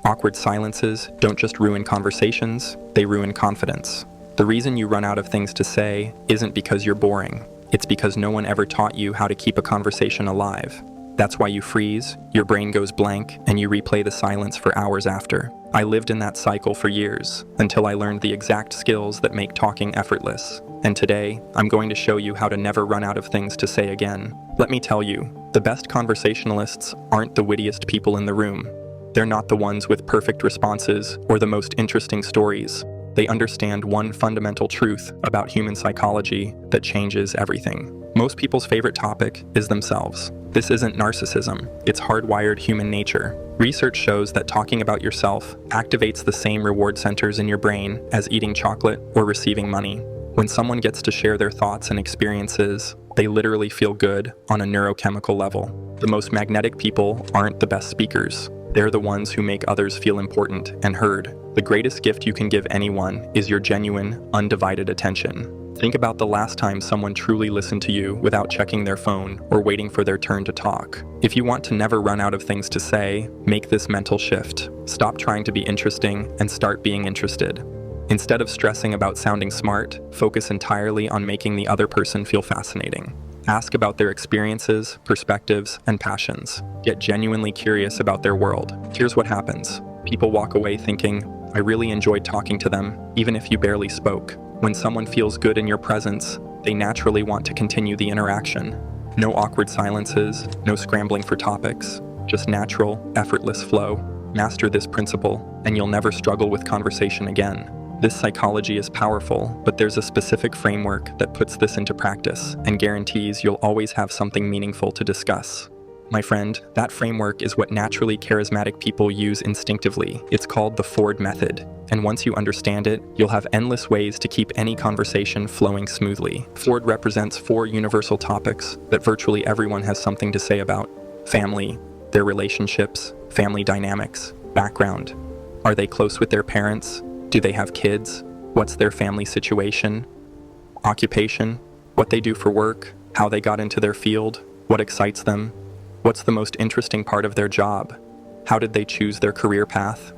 Awkward silences don't just ruin conversations, they ruin confidence. The reason you run out of things to say isn't because you're boring. It's because no one ever taught you how to keep a conversation alive. That's why you freeze, your brain goes blank, and you replay the silence for hours after. I lived in that cycle for years, until I learned the exact skills that make talking effortless. And today, I'm going to show you how to never run out of things to say again. Let me tell you, the best conversationalists aren't the wittiest people in the room. They're not the ones with perfect responses or the most interesting stories. They understand one fundamental truth about human psychology that changes everything. Most people's favorite topic is themselves. This isn't narcissism, it's hardwired human nature. Research shows that talking about yourself activates the same reward centers in your brain as eating chocolate or receiving money. When someone gets to share their thoughts and experiences, they literally feel good on a neurochemical level. The most magnetic people aren't the best speakers. They're the ones who make others feel important and heard. The greatest gift you can give anyone is your genuine, undivided attention. Think about the last time someone truly listened to you without checking their phone or waiting for their turn to talk. If you want to never run out of things to say, make this mental shift. Stop trying to be interesting and start being interested. Instead of stressing about sounding smart, focus entirely on making the other person feel fascinating. Ask about their experiences, perspectives, and passions. Get genuinely curious about their world. Here's what happens. People walk away thinking, I really enjoyed talking to them, even if you barely spoke. When someone feels good in your presence, they naturally want to continue the interaction. No awkward silences, no scrambling for topics, just natural, effortless flow. Master this principle, and you'll never struggle with conversation again. This psychology is powerful, but there's a specific framework that puts this into practice and guarantees you'll always have something meaningful to discuss. My friend, that framework is what naturally charismatic people use instinctively. It's called the Ford method. And once you understand it, you'll have endless ways to keep any conversation flowing smoothly. Ford represents 4 universal topics that virtually everyone has something to say about. Family, their relationships, family dynamics, background. Are they close with their parents? Do they have kids? What's their family situation? Occupation? What they do for work? How they got into their field? What excites them? What's the most interesting part of their job? How did they choose their career path?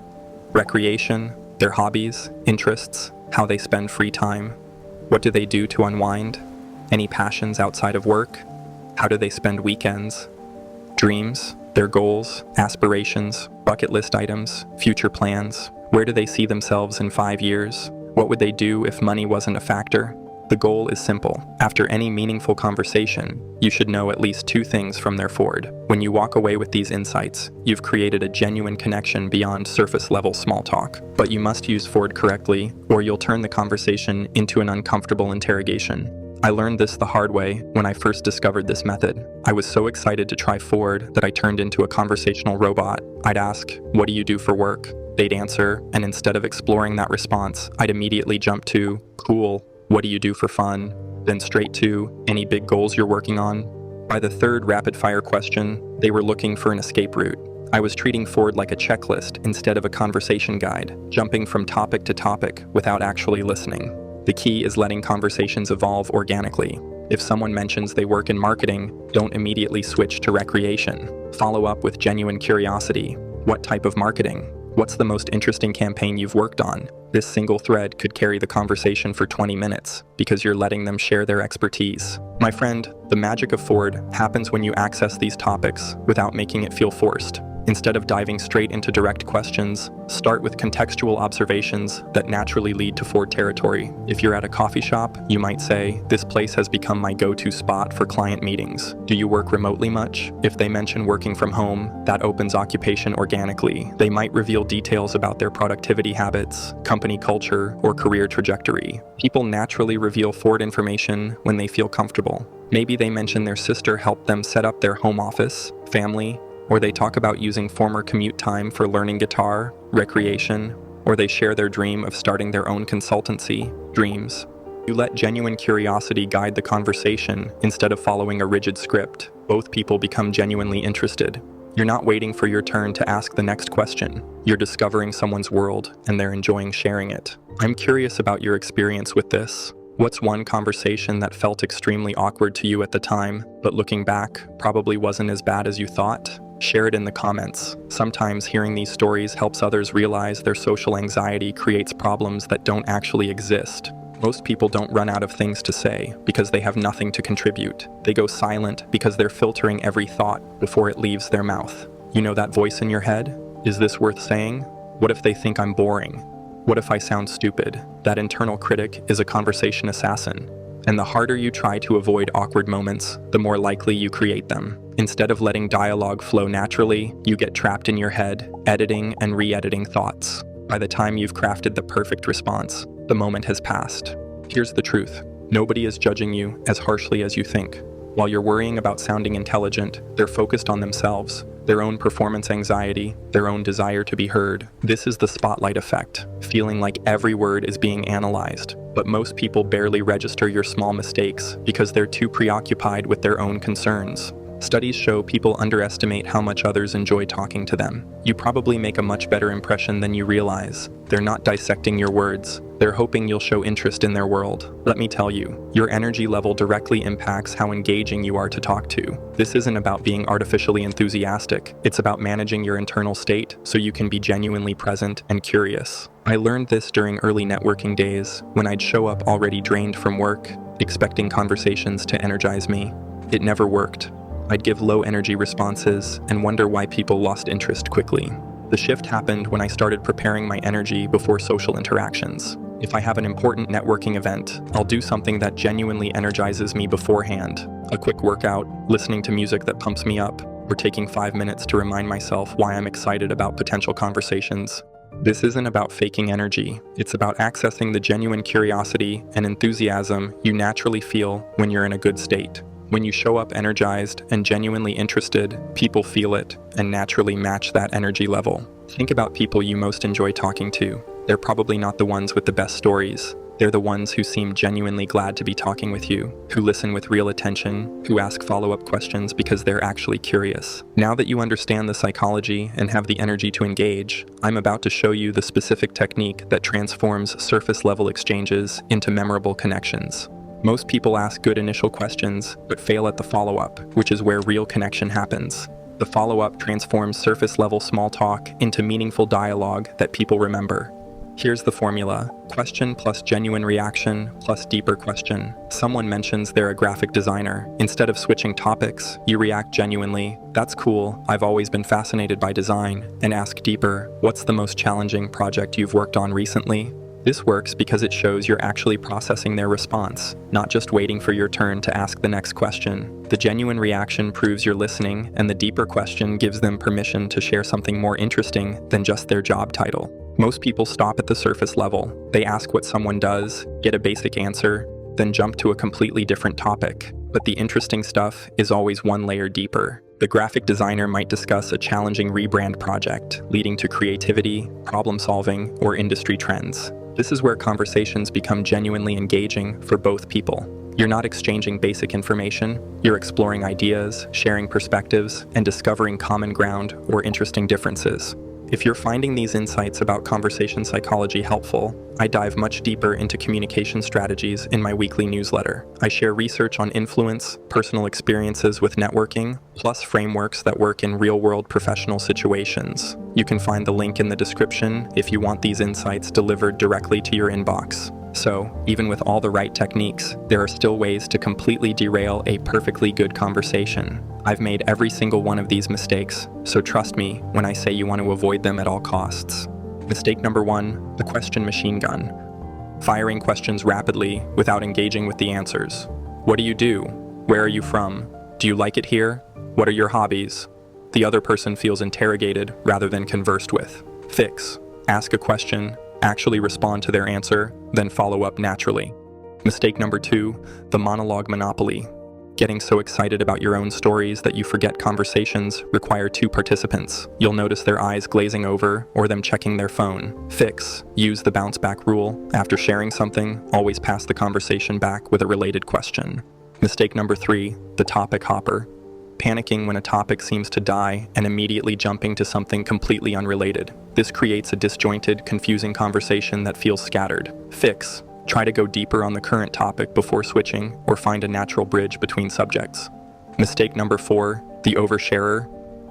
Recreation? Their hobbies? Interests? How they spend free time? What do they do to unwind? Any passions outside of work? How do they spend weekends? Dreams? Their goals? Aspirations? Bucket list items? Future plans? Where do they see themselves in 5 years? What would they do if money wasn't a factor? The goal is simple. After any meaningful conversation, you should know at least 2 things from their Ford. When you walk away with these insights, you've created a genuine connection beyond surface-level small talk. But you must use Ford correctly, or you'll turn the conversation into an uncomfortable interrogation. I learned this the hard way when I first discovered this method. I was so excited to try Ford that I turned into a conversational robot. I'd ask, "What do you do for work?" They'd answer, and instead of exploring that response, I'd immediately jump to, "Cool, what do you do for fun?" Then straight to, "Any big goals you're working on?" By the 3rd rapid-fire question, they were looking for an escape route. I was treating Ford like a checklist instead of a conversation guide, jumping from topic to topic without actually listening. The key is letting conversations evolve organically. If someone mentions they work in marketing, don't immediately switch to recreation. Follow up with genuine curiosity. What type of marketing? What's the most interesting campaign you've worked on? This single thread could carry the conversation for 20 minutes because you're letting them share their expertise. My friend, the magic of Ford happens when you access these topics without making it feel forced. Instead of diving straight into direct questions, start with contextual observations that naturally lead to Ford territory. If you're at a coffee shop, you might say, "This place has become my go-to spot for client meetings. Do you work remotely much?" If they mention working from home, that opens occupation organically. They might reveal details about their productivity habits, company culture, or career trajectory. People naturally reveal Ford information when they feel comfortable. Maybe they mention their sister helped them set up their home office, family, or they talk about using former commute time for learning guitar, recreation, or they share their dream of starting their own consultancy, dreams. You let genuine curiosity guide the conversation instead of following a rigid script. Both people become genuinely interested. You're not waiting for your turn to ask the next question. You're discovering someone's world, and they're enjoying sharing it. I'm curious about your experience with this. What's one conversation that felt extremely awkward to you at the time, but looking back, probably wasn't as bad as you thought? Share it in the comments. Sometimes hearing these stories helps others realize their social anxiety creates problems that don't actually exist. Most people don't run out of things to say because they have nothing to contribute. They go silent because they're filtering every thought before it leaves their mouth. You know that voice in your head? Is this worth saying? What if they think I'm boring? What if I sound stupid? That internal critic is a conversation assassin. And the harder you try to avoid awkward moments, the more likely you create them. Instead of letting dialogue flow naturally, you get trapped in your head, editing and re-editing thoughts. By the time you've crafted the perfect response, the moment has passed. Here's the truth. Nobody is judging you as harshly as you think. While you're worrying about sounding intelligent, they're focused on themselves, their own performance anxiety, their own desire to be heard. This is the spotlight effect, feeling like every word is being analyzed. But most people barely register your small mistakes because they're too preoccupied with their own concerns. Studies show people underestimate how much others enjoy talking to them. You probably make a much better impression than you realize. They're not dissecting your words. They're hoping you'll show interest in their world. Let me tell you, your energy level directly impacts how engaging you are to talk to. This isn't about being artificially enthusiastic. It's about managing your internal state so you can be genuinely present and curious. I learned this during early networking days when I'd show up already drained from work, expecting conversations to energize me. It never worked. I'd give low energy responses and wonder why people lost interest quickly. The shift happened when I started preparing my energy before social interactions. If I have an important networking event, I'll do something that genuinely energizes me beforehand. A quick workout, listening to music that pumps me up, or taking 5 minutes to remind myself why I'm excited about potential conversations. This isn't about faking energy. It's about accessing the genuine curiosity and enthusiasm you naturally feel when you're in a good state. When you show up energized and genuinely interested, people feel it and naturally match that energy level. Think about people you most enjoy talking to. They're probably not the ones with the best stories. They're the ones who seem genuinely glad to be talking with you, who listen with real attention, who ask follow-up questions because they're actually curious. Now that you understand the psychology and have the energy to engage, I'm about to show you the specific technique that transforms surface-level exchanges into memorable connections. Most people ask good initial questions, but fail at the follow-up, which is where real connection happens. The follow-up transforms surface-level small talk into meaningful dialogue that people remember. Here's the formula: question plus genuine reaction plus deeper question. Someone mentions they're a graphic designer. Instead of switching topics, you react genuinely, "That's cool, I've always been fascinated by design," and ask deeper, "What's the most challenging project you've worked on recently?" This works because it shows you're actually processing their response, not just waiting for your turn to ask the next question. The genuine reaction proves you're listening, and the deeper question gives them permission to share something more interesting than just their job title. Most people stop at the surface level. They ask what someone does, get a basic answer, then jump to a completely different topic. But the interesting stuff is always one layer deeper. The graphic designer might discuss a challenging rebrand project, leading to creativity, problem solving, or industry trends. This is where conversations become genuinely engaging for both people. You're not exchanging basic information, you're exploring ideas, sharing perspectives, and discovering common ground or interesting differences. If you're finding these insights about conversation psychology helpful, I dive much deeper into communication strategies in my weekly newsletter. I share research on influence, personal experiences with networking, plus frameworks that work in real-world professional situations. You can find the link in the description if you want these insights delivered directly to your inbox. So, even with all the right techniques, there are still ways to completely derail a perfectly good conversation. I've made every single one of these mistakes, so trust me when I say you want to avoid them at all costs. Mistake number 1, the question machine gun. Firing questions rapidly without engaging with the answers. What do you do? Where are you from? Do you like it here? What are your hobbies? The other person feels interrogated rather than conversed with. Fix. Ask a question, actually respond to their answer, then follow up naturally. Mistake number 2, the monologue monopoly. Getting so excited about your own stories that you forget conversations require 2 participants. You'll notice their eyes glazing over or them checking their phone. Fix. Use the bounce back rule. After sharing something, always pass the conversation back with a related question. Mistake number 3, the topic hopper. Panicking when a topic seems to die and immediately jumping to something completely unrelated. This creates a disjointed, confusing conversation that feels scattered. Fix. Try to go deeper on the current topic before switching, or find a natural bridge between subjects. Mistake number 4, the oversharer.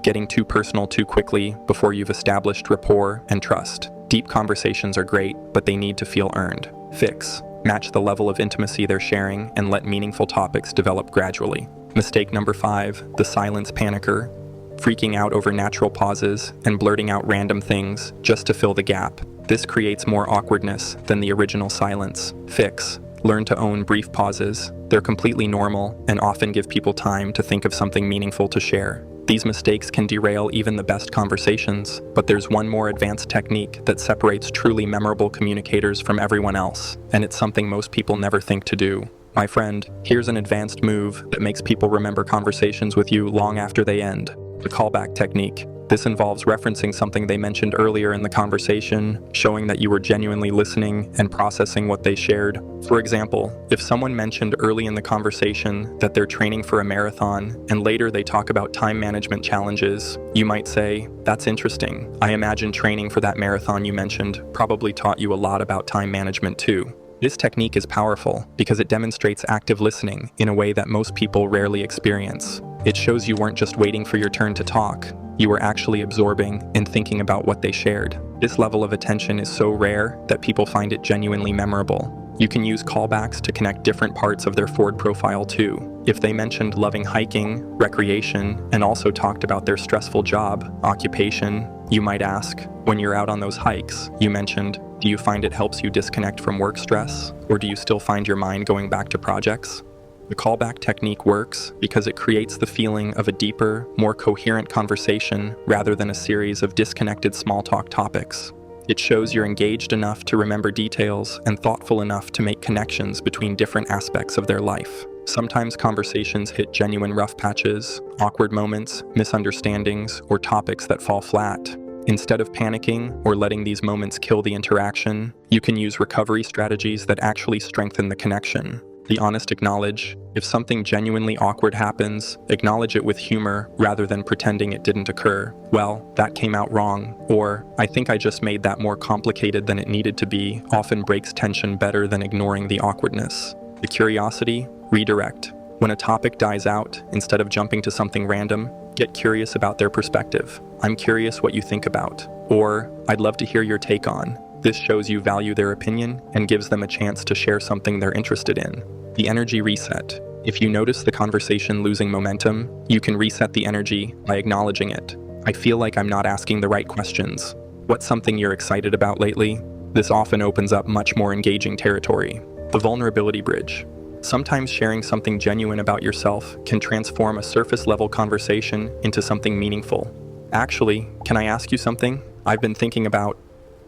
getting too personal too quickly before you've established rapport and trust. Deep conversations are great, but they need to feel earned. Fix. Match the level of intimacy they're sharing and let meaningful topics develop gradually. Mistake number 5, the silence panicker. Freaking out over natural pauses and blurting out random things just to fill the gap. This creates more awkwardness than the original silence. Fix. Learn to own brief pauses. They're completely normal and often give people time to think of something meaningful to share. These mistakes can derail even the best conversations, but there's one more advanced technique that separates truly memorable communicators from everyone else, and it's something most people never think to do. My friend, here's an advanced move that makes people remember conversations with you long after they end. The callback technique. This involves referencing something they mentioned earlier in the conversation, showing that you were genuinely listening and processing what they shared. For example, if someone mentioned early in the conversation that they're training for a marathon, and later they talk about time management challenges, you might say, "That's interesting. I imagine training for that marathon you mentioned probably taught you a lot about time management too." This technique is powerful because it demonstrates active listening in a way that most people rarely experience. It shows you weren't just waiting for your turn to talk. You were actually absorbing and thinking about what they shared. This level of attention is so rare that people find it genuinely memorable. You can use callbacks to connect different parts of their Ford profile too. If they mentioned loving hiking, recreation, and also talked about their stressful job, occupation, you might ask, when you're out on those hikes, you mentioned, do you find it helps you disconnect from work stress? Or do you still find your mind going back to projects? The callback technique works because it creates the feeling of a deeper, more coherent conversation rather than a series of disconnected small talk topics. It shows you're engaged enough to remember details and thoughtful enough to make connections between different aspects of their life. Sometimes conversations hit genuine rough patches, awkward moments, misunderstandings, or topics that fall flat. Instead of panicking or letting these moments kill the interaction, you can use recovery strategies that actually strengthen the connection. The honest acknowledge. If something genuinely awkward happens, acknowledge it with humor rather than pretending it didn't occur. Well, that came out wrong, or I think I just made that more complicated than it needed to be, often breaks tension better than ignoring the awkwardness. The curiosity, redirect. When a topic dies out, instead of jumping to something random, get curious about their perspective. I'm curious what you think about. Or, I'd love to hear your take on. This shows you value their opinion and gives them a chance to share something they're interested in. The energy reset. If you notice the conversation losing momentum, you can reset the energy by acknowledging it. I feel like I'm not asking the right questions. What's something you're excited about lately? This often opens up much more engaging territory. The vulnerability bridge. Sometimes sharing something genuine about yourself can transform a surface-level conversation into something meaningful. Actually, can I ask you something? I've been thinking about.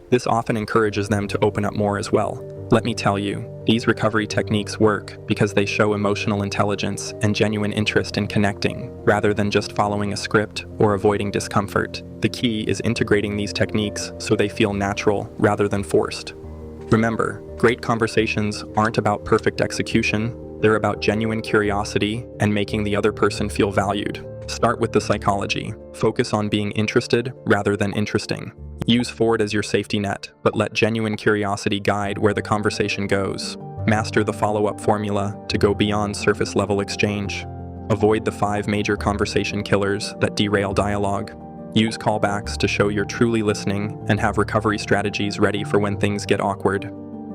This often encourages them to open up more as well. Let me tell you, these recovery techniques work because they show emotional intelligence and genuine interest in connecting, rather than just following a script or avoiding discomfort. The key is integrating these techniques so they feel natural rather than forced. Remember, great conversations aren't about perfect execution, they're about genuine curiosity and making the other person feel valued. Start with the psychology. Focus on being interested rather than interesting. Use Ford as your safety net, but let genuine curiosity guide where the conversation goes. Master the follow-up formula to go beyond surface-level exchange. Avoid the 5 major conversation killers that derail dialogue. Use callbacks to show you're truly listening and have recovery strategies ready for when things get awkward.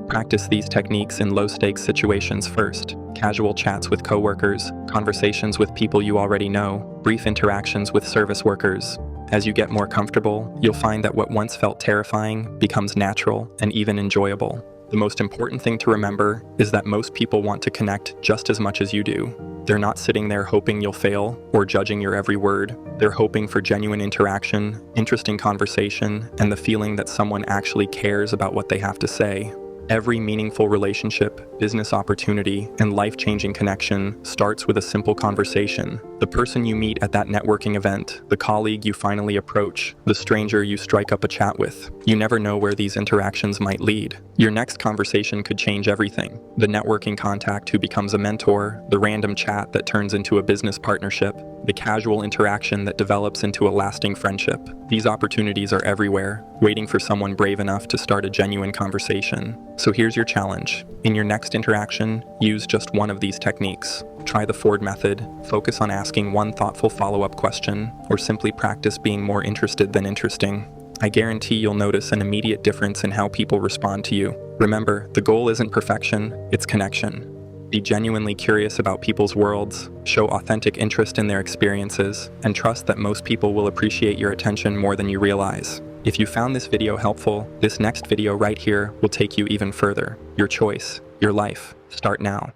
Practice these techniques in low-stakes situations first. Casual chats with coworkers, conversations with people you already know, brief interactions with service workers. As you get more comfortable, you'll find that what once felt terrifying becomes natural and even enjoyable. The most important thing to remember is that most people want to connect just as much as you do. They're not sitting there hoping you'll fail or judging your every word. They're hoping for genuine interaction, interesting conversation, and the feeling that someone actually cares about what they have to say. Every meaningful relationship, business opportunity, and life-changing connection starts with a simple conversation. The person you meet at that networking event, the colleague you finally approach, the stranger you strike up a chat with. You never know where these interactions might lead. Your next conversation could change everything. The networking contact who becomes a mentor, the random chat that turns into a business partnership, the casual interaction that develops into a lasting friendship. These opportunities are everywhere, waiting for someone brave enough to start a genuine conversation. So here's your challenge. In your next interaction, use just one of these techniques. Try the Ford method, focus on asking one thoughtful follow-up question, or simply practice being more interested than interesting. I guarantee you'll notice an immediate difference in how people respond to you. Remember, the goal isn't perfection, it's connection. Be genuinely curious about people's worlds, show authentic interest in their experiences, and trust that most people will appreciate your attention more than you realize. If you found this video helpful, this next video right here will take you even further. Your choice, your life. Start now.